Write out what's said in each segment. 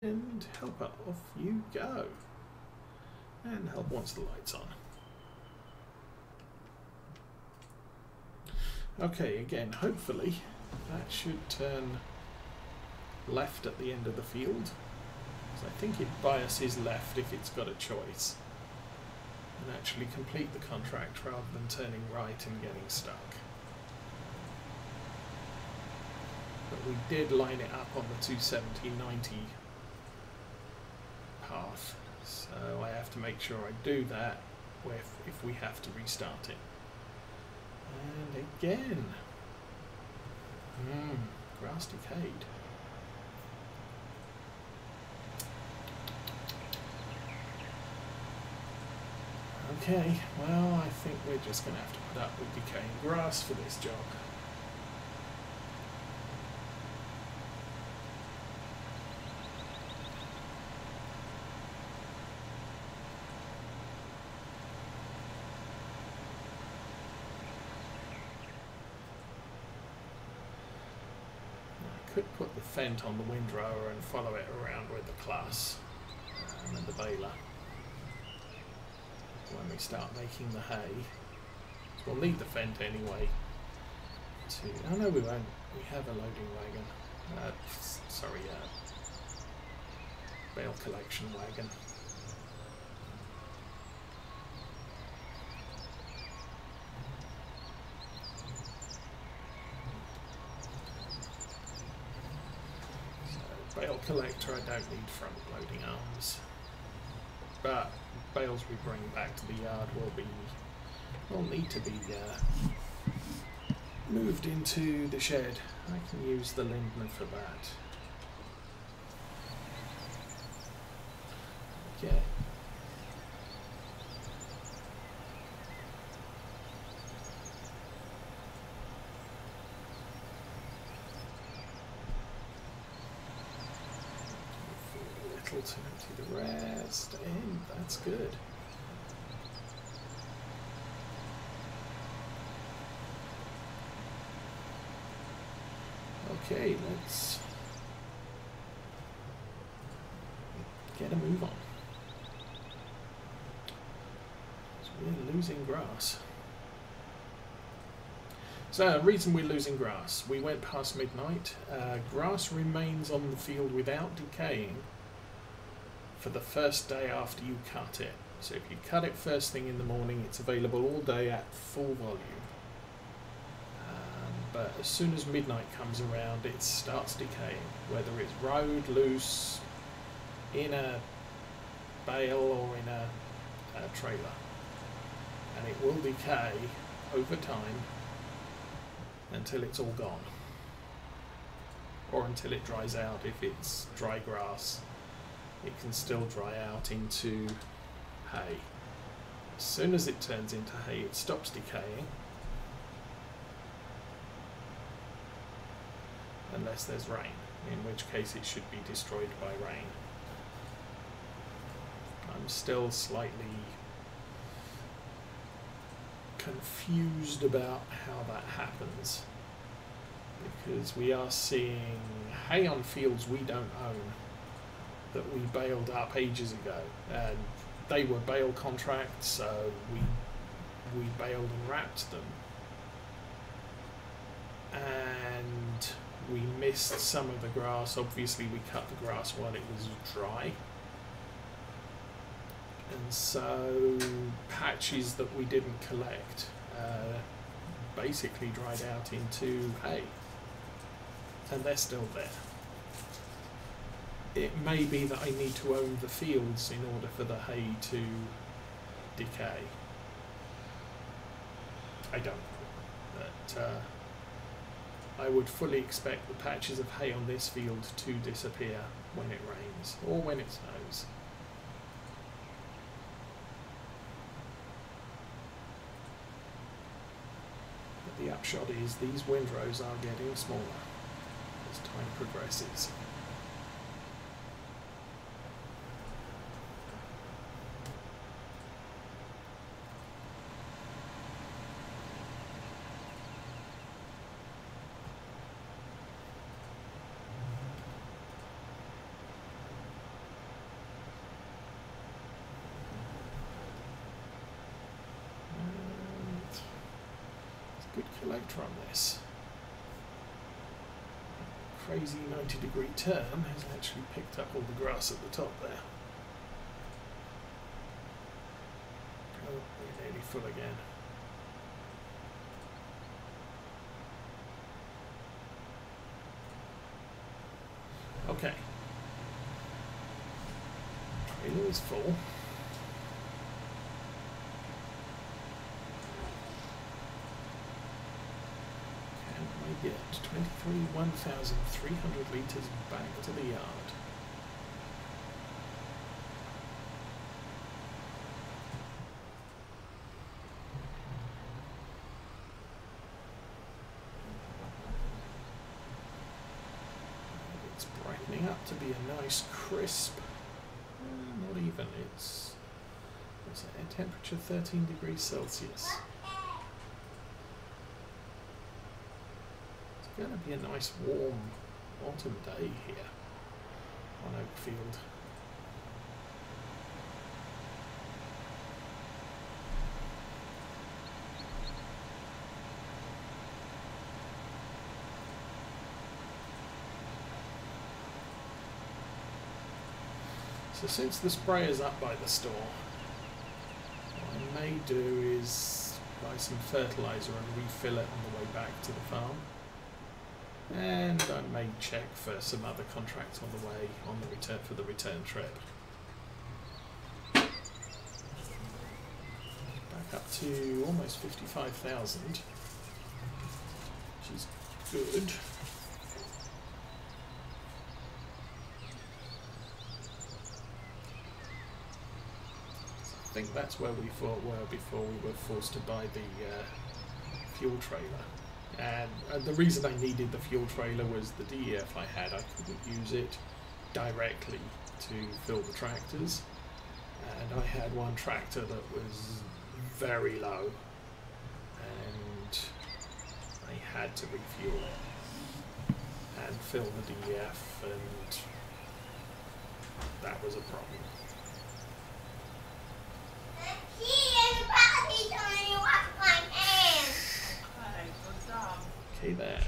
And helper, off you go. And help once the light's on. Okay, again, hopefully that should turn left at the end of the field. So I think it biases left if it's got a choice. And actually complete the contract rather than turning right and getting stuck. But we did line it up on the 270-90 path, so I have to make sure I do that if we have to restart it. And again, grass decayed. Okay, well, I think we're just going to have to put up with decaying grass for this job. Could put the fent on the windrower and follow it around with the class and the baler when we start making the hay. So we'll need the fent anyway. Oh no, we won't. We have a loading wagon. Sorry, bale collection wagon. Bale collector, I don't need front loading arms, but bales we bring back to the yard will need to be moved into the shed. I can use the Lindner for that. Okay. To empty the rest, and that's good. Okay, let's get a move on. So we're losing grass. So, reason we're losing grass. We went past midnight. Grass remains on the field without decaying for the first day after you cut it. So if you cut it first thing in the morning, it's available all day at full volume. But as soon as midnight comes around, it starts decaying, whether it's rode, loose, in a bale or in a trailer. And it will decay over time until it's all gone. Or until it dries out if it's dry grass. It can still dry out into hay. As soon as it turns into hay, it stops decaying. Unless there's rain, in which case it should be destroyed by rain. I'm still slightly confused about how that happens, because we are seeing hay on fields we don't own, that we baled up ages ago, and they were bale contracts, so we baled and wrapped them, and we missed some of the grass. Obviously we cut the grass while it was dry, and so patches that we didn't collect basically dried out into hay, and they're still there. It may be that I need to own the fields in order for the hay to decay. I don't know, but I would fully expect the patches of hay on this field to disappear when it rains or when it snows. But the upshot is these windrows are getting smaller as time progresses. Good collector on this. Crazy 90-degree turn has actually picked up all the grass at the top there. Oh, we're nearly full again. Okay. Trailer is full. Can I get 1,300 litres back to the yard? It's brightening up to be a nice crisp. Not even, it's a temperature 13 degrees Celsius. It's going to be a nice warm autumn day here on Oakfield. So since the sprayer's up by the store, what I may do is buy some fertiliser and refill it on the way back to the farm. And I may check for some other contracts on the way on the return for the return trip. Back up to almost 55,000, which is good. I think that's where we were before we were forced to buy the fuel trailer. And the reason I needed the fuel trailer was the DEF I had, I couldn't use it directly to fill the tractors. And I had one tractor that was very low, and I had to refuel and fill the DEF, and that was a problem. Okay then.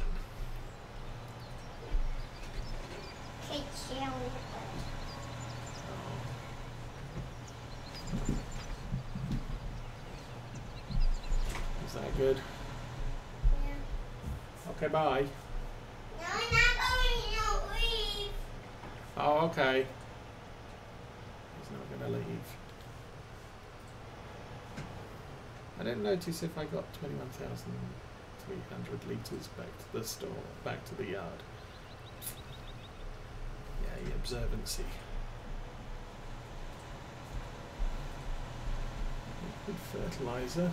Is that good? Yeah. Okay, bye. No, I'm not going to leave. Oh, okay. He's not going to leave. I didn't notice if I got 21,300 litres back to the store, back to the yard. Yay, observancy. Liquid fertiliser.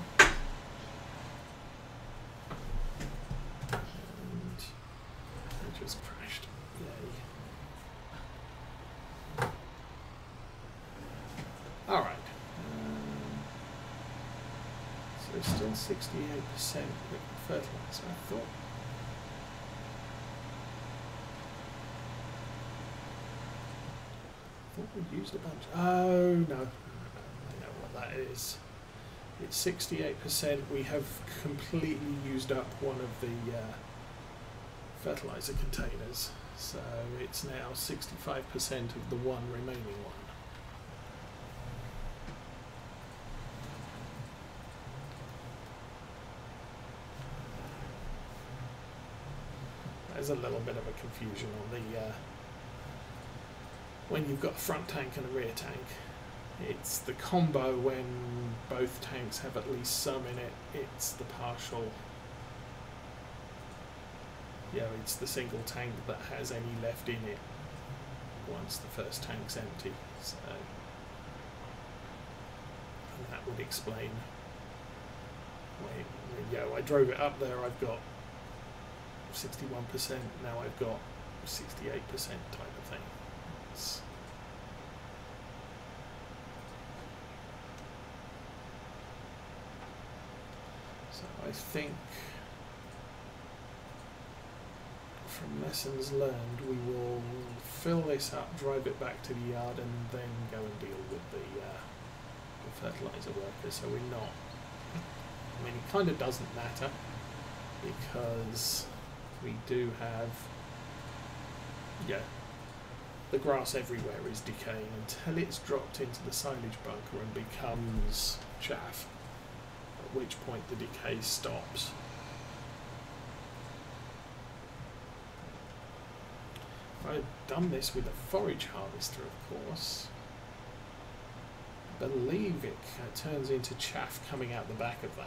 And it just crashed. Yay. Alright. So still 68% liquid fertiliser, I thought. I thought we used a bunch. Oh, no. I know what that is. It's 68%. We have completely used up one of the fertiliser containers. So it's now 65% of the one remaining one. There's a little bit of a confusion on the when you've got a front tank and a rear tank. It's the combo when both tanks have at least some in it. It's the partial. Yeah, it's the single tank that has any left in it once the first tank's empty. So and that would explain. Wait, yeah, I drove it up there. I've got 61%, now I've got 68% type of thing. So I think from lessons learned we will fill this up, drive it back to the yard and then go and deal with the fertiliser worker, so we're not, I mean it kind of doesn't matter because we do have, yeah, the grass everywhere is decaying until it's dropped into the silage bunker and becomes chaff, at which point the decay stops. If I'd done this with a forage harvester, of course, I believe it turns into chaff coming out the back of that.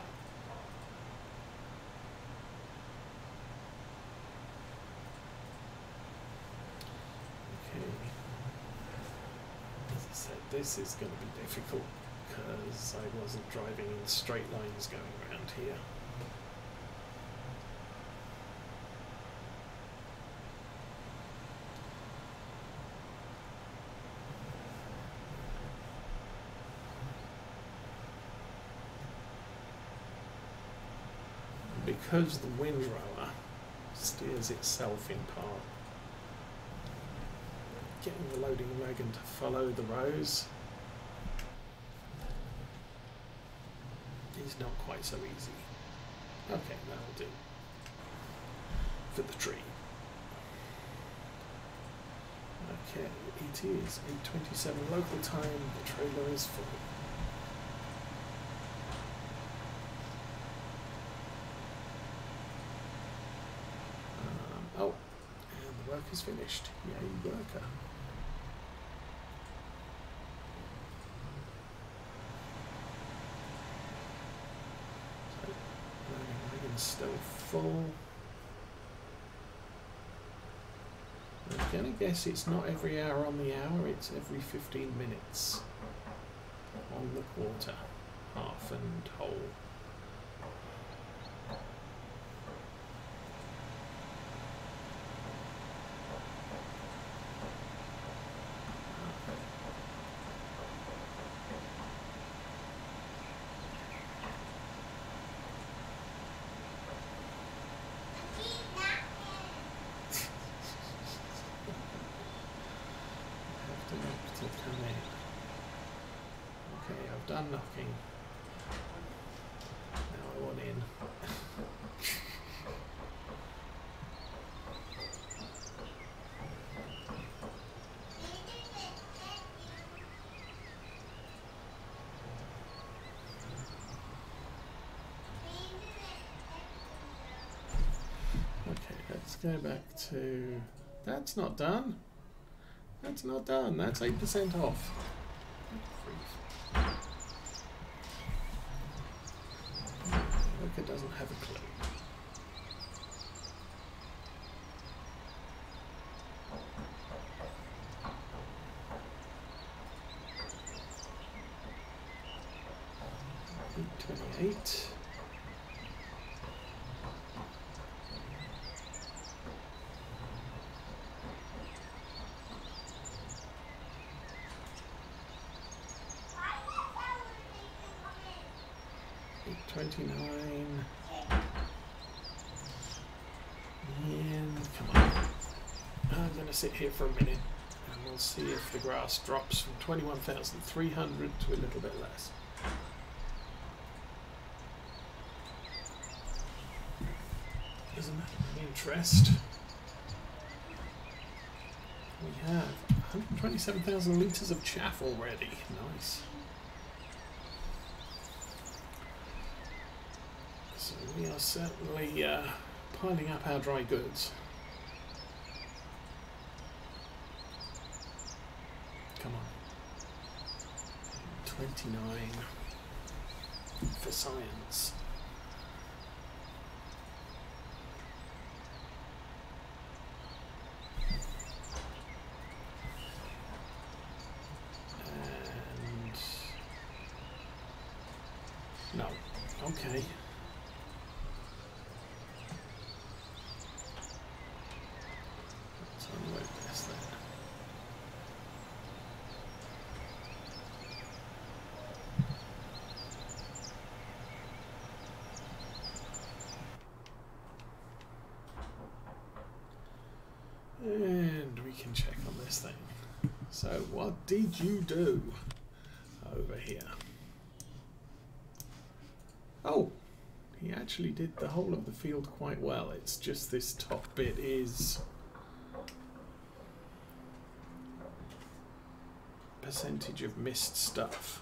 This is going to be difficult because I wasn't driving in straight lines going around here. Because the windrower steers itself in part, getting the loading wagon to follow the rows is not quite so easy. Okay, that'll do for the tree. Okay, it is 8:27 local time, the trailer is full. Oh, and the work is finished. Yay, worker. Still full. I'm gonna guess it's not every hour on the hour, it's every 15 minutes on the quarter, half and whole. Done knocking. Now I want in. Okay, let's go back to... That's not done. That's not done. That's 8% off. It doesn't have a clue. $8.28. $8.29. And come on. I'm going to sit here for a minute and we'll see if the grass drops from 21,300 to a little bit less. As a matter of interest, we have 127,000 litres of chaff already. Nice. So we are certainly piling up our dry goods. Come on. 29 for science. And no. Okay. And we can check on this thing. So what did you do over here? Oh, He actually did the whole of the field quite well. It's just this top bit is percentage of missed stuff.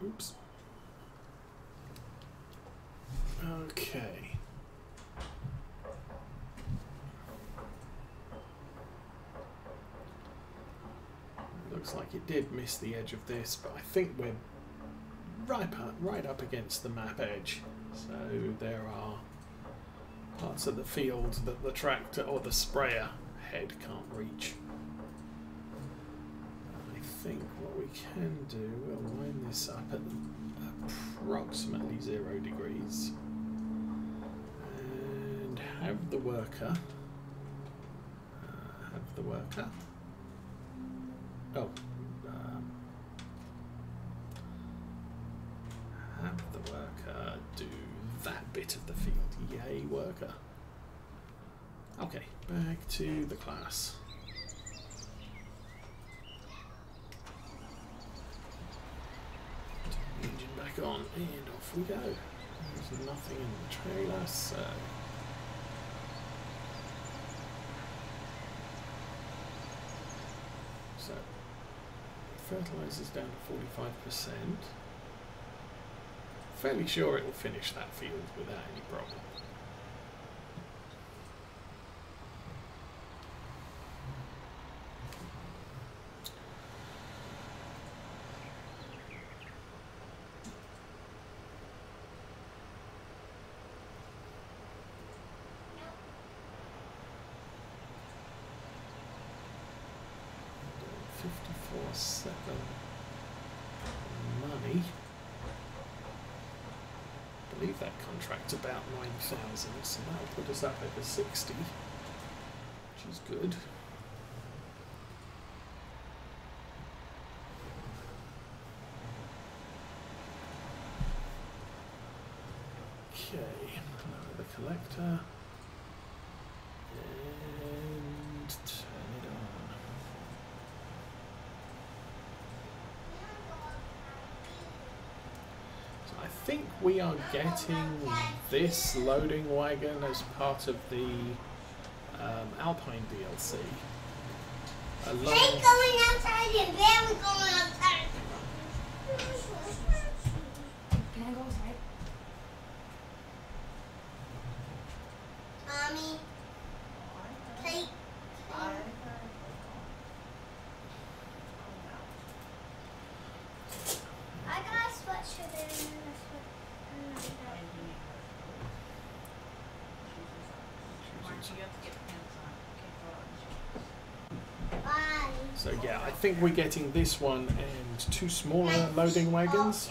Oops. Okay. Looks like it did miss the edge of this, but I think we're right up against the map edge. So there are parts of the field that the tractor or the sprayer head can't reach. I think what we can do, we'll line this up at approximately 0 degrees and have the worker oh, have the worker do that bit of the field. Yay, worker. Okay, back to the class. Engine back on, and off we go. There's nothing in the trailer, so... fertilizer's down to 45%. Fairly sure it'll finish that field without any problem. Money. I believe that contract's about 9,000, so that'll put us up over 60, which is good. Okay, lower the collector and turn it on. I think we are getting this loading wagon as part of the Alpine DLC. Along going outside and then we're going outside. Can I go outside? Mommy, take. I got a sweatshirt there and a sweatshirt. You have to get pants on. Bye. So yeah, I think we're getting this one and 2 smaller loading wagons,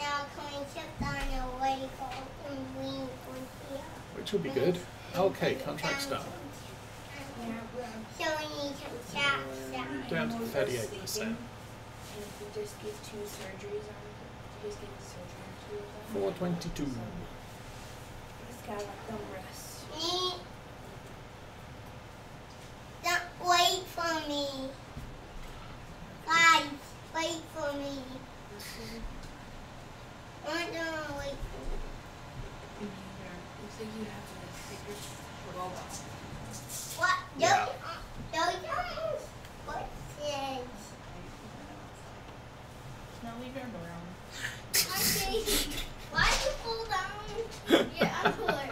which will be good. Okay, contract's done. Down to 38%. And if we just give 2 surgeries on it, just give a surgery on 2 of them. 422. This guy let them rest. Don't wait for me. Guys, wait for me. I'm not gonna wait for me. Looks like you have to take your robot. What? Yeah. What says? Now leave your door on. Why did you pull down your underwear?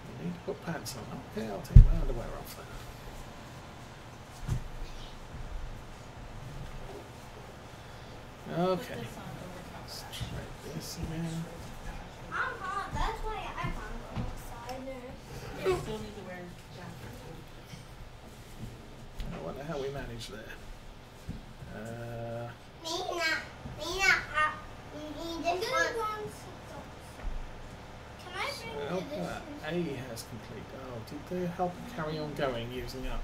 You need to put pants on. Okay, I'll take my underwear off then. Okay. Let's try this again. I'm hot. That's why I can't go outside there. You still need to wear a jacket. I wonder how we manage there. Can I bring So, you this? A has complete. Oh, did the help carry on going using up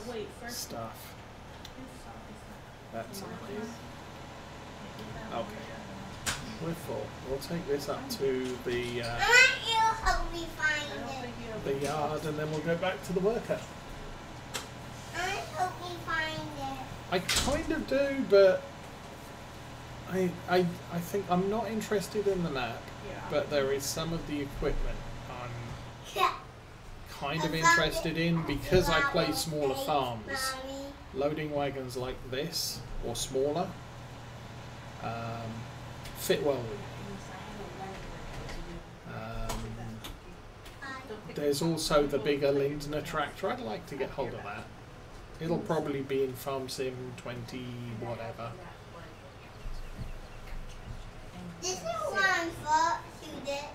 Wait, first. stuff? That's on here. Okay. We're full. We'll take this up to the I want you to help me find it. the yard, and then we'll go back to the worker. I want you to help me find it. I kind of do, but I think I'm not interested in the map, Yeah. but there is some of the equipment I'm Yeah. kind of interested in because I play smaller farms. Loading wagons like this or smaller fit well with me. There's also the bigger Lindner tractor. I'd like to get hold of that. It'll probably be in Farm Sim 20 whatever. This is one for Judith.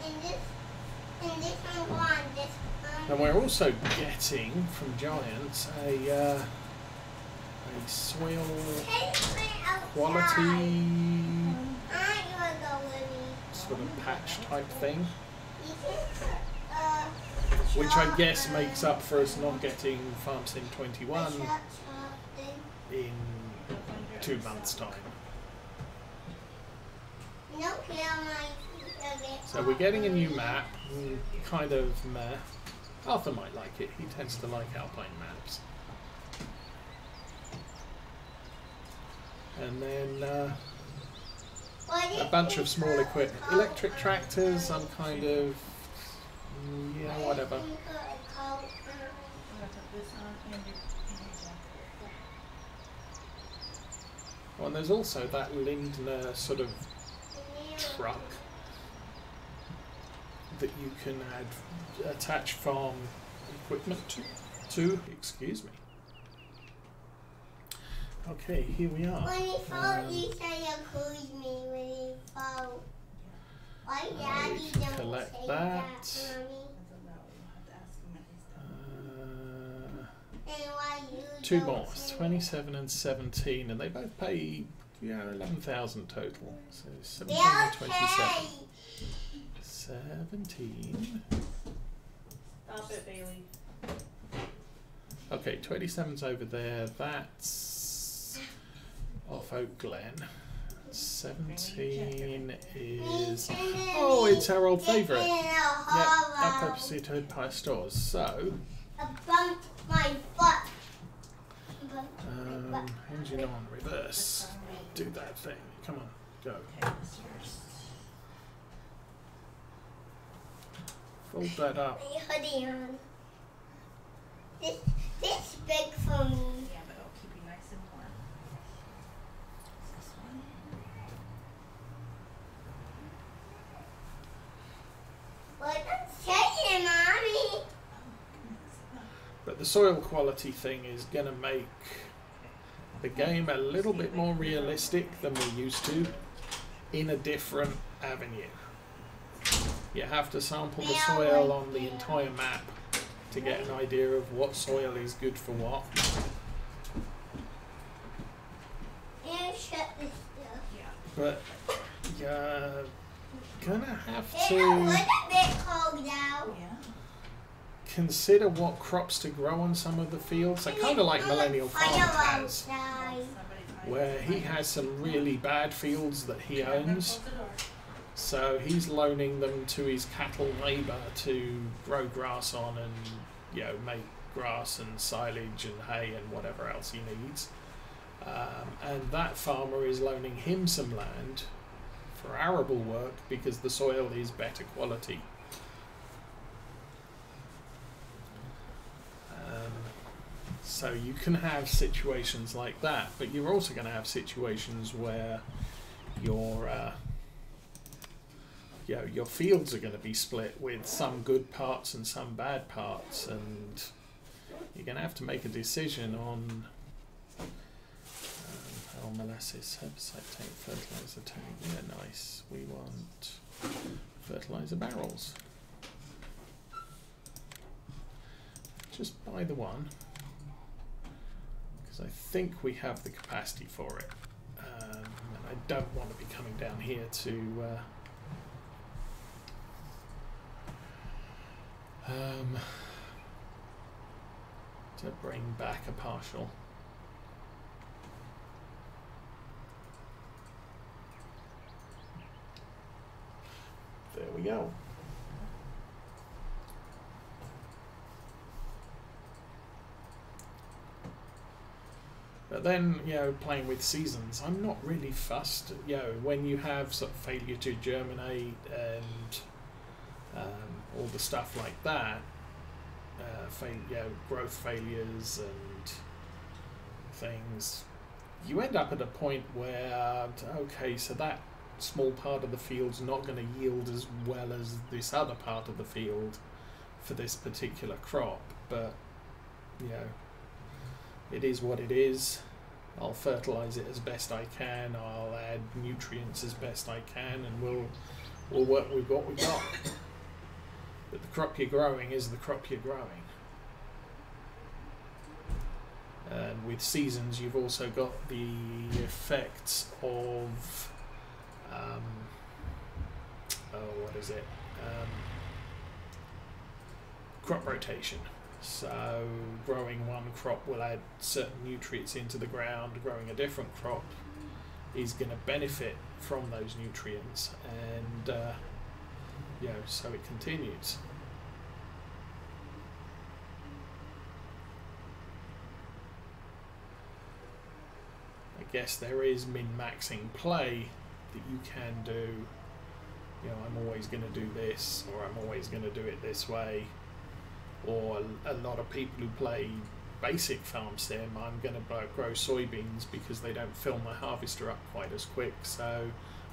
And this one, this one. And we're also getting from Giants a soil quality sort of patch type thing, which I guess makes up for us not getting Farm Sim 21 in 2 months' time. So we're getting a new map, kind of meh. Arthur might like it, he tends to like Alpine maps. And then a bunch of small equipment. Electric tractors, I'm kind of, yeah, whatever. Oh, and there's also that Lindner sort of truck that you can attach farm equipment to. Excuse me. Okay, here we are. When you fall, you say you accuse me when you fall. Why Daddy don't collect say that. And why you 2 don't more, say 27 and 17, and they both pay 11,000 total. So 17 that? and 27. 17. Stop it, Bailey. Okay, 27's over there. That's off Oak Glen. 17 is... Oh, it's our old favourite. Yep, up opposite Hood Pie Stores. So... I bumped my butt. Engine on, reverse. Do that thing. Come on, go. Fold that up. Hoodie on. This big for me. Yeah, but it'll keep you nice and warm. This one. What I'm saying, Mommy. But the soil quality thing is going to make the game a little bit more realistic than we're used to in a different avenue. You have to sample the soil on the entire map to get an idea of what soil is good for what. And shut this stuff. Yeah. But you're gonna have It's a to little bit cold out. Yeah. consider what crops to grow on some of the fields. I kind of like Millennial Farm has, where he has some really bad fields that he owns. So he's loaning them to his cattle neighbour to grow grass on and, you know, make grass and silage and hay and whatever else he needs. And that farmer is loaning him some land for arable work because the soil is better quality. So you can have situations like that, but you're also going to have situations where your your fields are going to be split with some good parts and some bad parts, and you're going to have to make a decision on molasses, herbicide tank, fertilizer tank. Yeah, nice. We want fertilizer barrels. Just buy the one, because I think we have the capacity for it, and I don't want to be coming down here to bring back a partial. There we go. But then, you know, playing with seasons, I'm not really fussed. You know, when you have sort of failure to germinate and all the stuff like that, you know, growth failures and things, you end up at a point where, okay, so that small part of the field's not going to yield as well as this other part of the field for this particular crop, but, you know, it is what it is. I'll fertilise it as best I can, I'll add nutrients as best I can, and we'll work with what we've got. But the crop you're growing is the crop you're growing. And with seasons, you've also got the effects of, what is it? Crop rotation. So growing one crop will add certain nutrients into the ground, growing a different crop is going to benefit from those nutrients, and you know, so it continues. I guess there is min-maxing play that you can do. You know, I'm always going to do this, or I'm always going to do it this way. Or a lot of people who play basic farm sim, I'm going to grow soybeans because they don't fill my harvester up quite as quick, so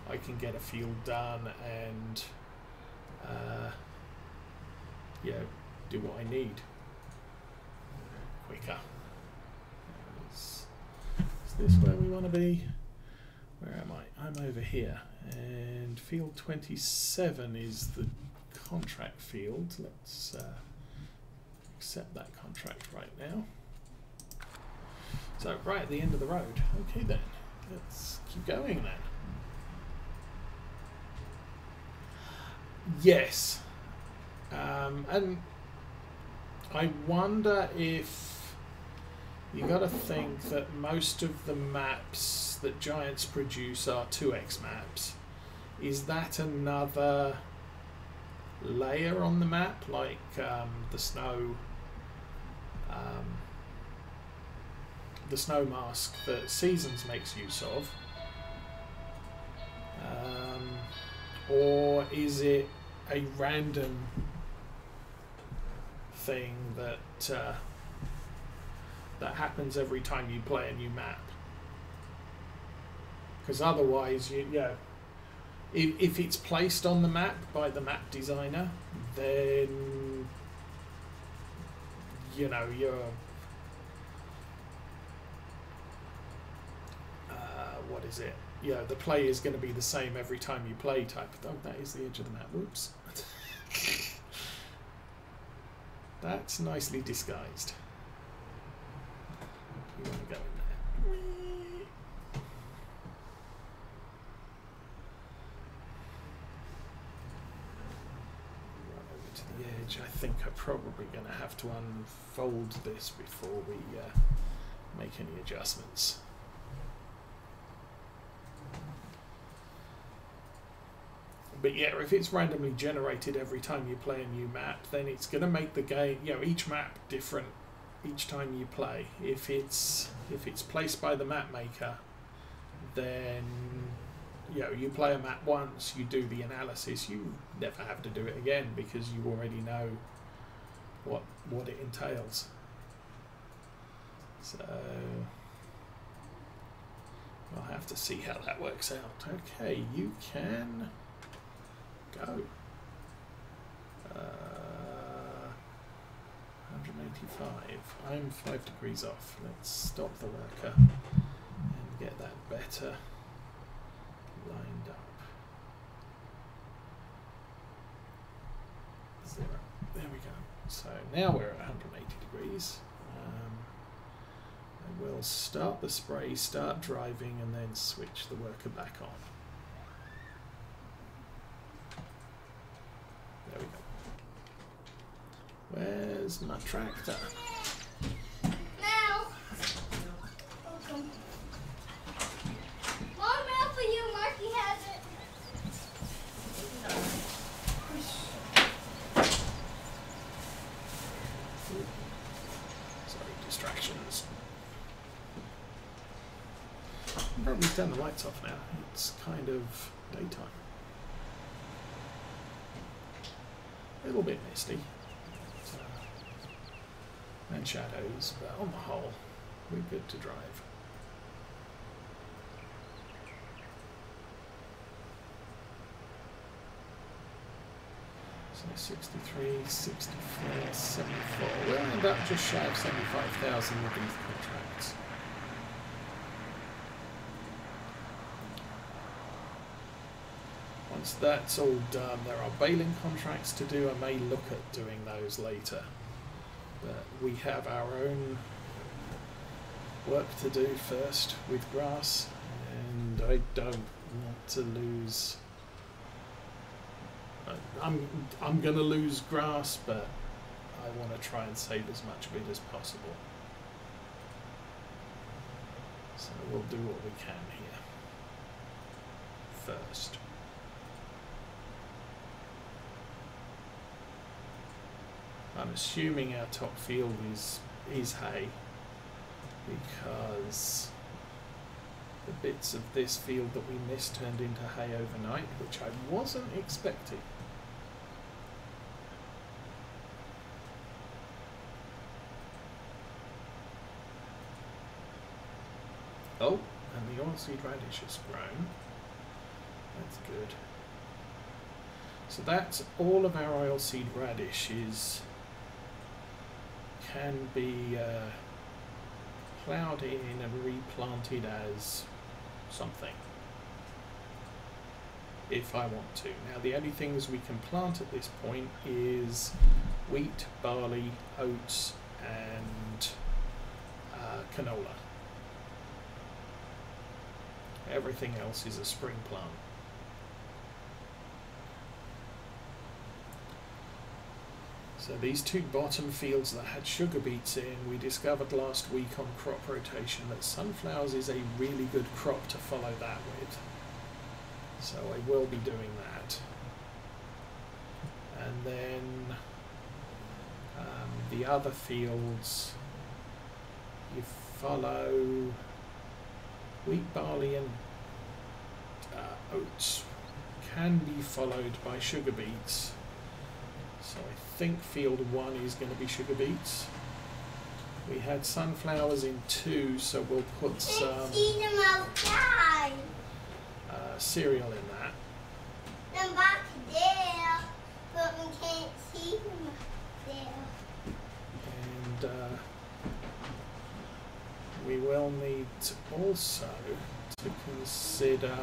I can get a field done and you know, do what I need quicker. Is this where we want to be? Where am I? I'm over here, and field 27 is the contract field. Let's accept that contract right now. So right at the end of the road. Okay then, let's keep going then. Yes, and I wonder if you got to think that most of the maps that Giants produce are 2x maps. Is that another layer on the map, like the snow mask that Seasons makes use of, or is it a random thing that that happens every time you play a new map? Because otherwise, you know, if it's placed on the map by the map designer, then, you know, you're what is it? Yeah, the play is going to be the same every time you play type of thing. That is the edge of the map. Whoops. That's nicely disguised. You want to go in there. Run over to the edge. I think I'm probably going to have to unfold this before we make any adjustments. But yeah, if it's randomly generated every time you play a new map, then it's going to make the game, you know, each map different each time you play. If it's placed by the map maker, then, you know, you play a map once, you do the analysis, you never have to do it again because you already know what it entails. So I'll have to see how that works out. Okay, you can go. 185. I'm 5 degrees off. Let's stop the worker and get that better lined up. 0. There we go. So now we're at 180 degrees. I will start the spray, start driving, and then switch the worker back on. There we go. Where's my tractor? Now. Welcome. More mail for you. Marky has it. Sorry, distractions. Probably turn the lights off now. It's kind of daytime. A little bit misty. And shadows, but on the whole, we're good to drive. So 63, 64, 74. We'll end up just shy of 75,000 with these contracts. Once that's all done, there are baling contracts to do. I may look at doing those later. But we have our own work to do first with grass, and I don't want to lose. I'm going to lose grass, but I want to try and save as much of it as possible. So we'll do what we can here first. I'm assuming our top field is hay, because the bits of this field that we missed turned into hay overnight, which I wasn't expecting. Oh, and the oilseed radish has grown. That's good. So that's all of our oilseed radish can be ploughed in and replanted as something, if I want to. Now the only things we can plant at this point is wheat, barley, oats and canola. Everything else is a spring plant. So these two bottom fields that had sugar beets in, we discovered last week on crop rotation that sunflowers is a really good crop to follow that with. So I will be doing that. And then the other fields, you follow wheat, barley and oats can be followed by sugar beets. So I think field 1 is going to be sugar beets. We had sunflowers in 2, so we'll put some cereal in that. They're back there, but we can't see them there. And we will need also to consider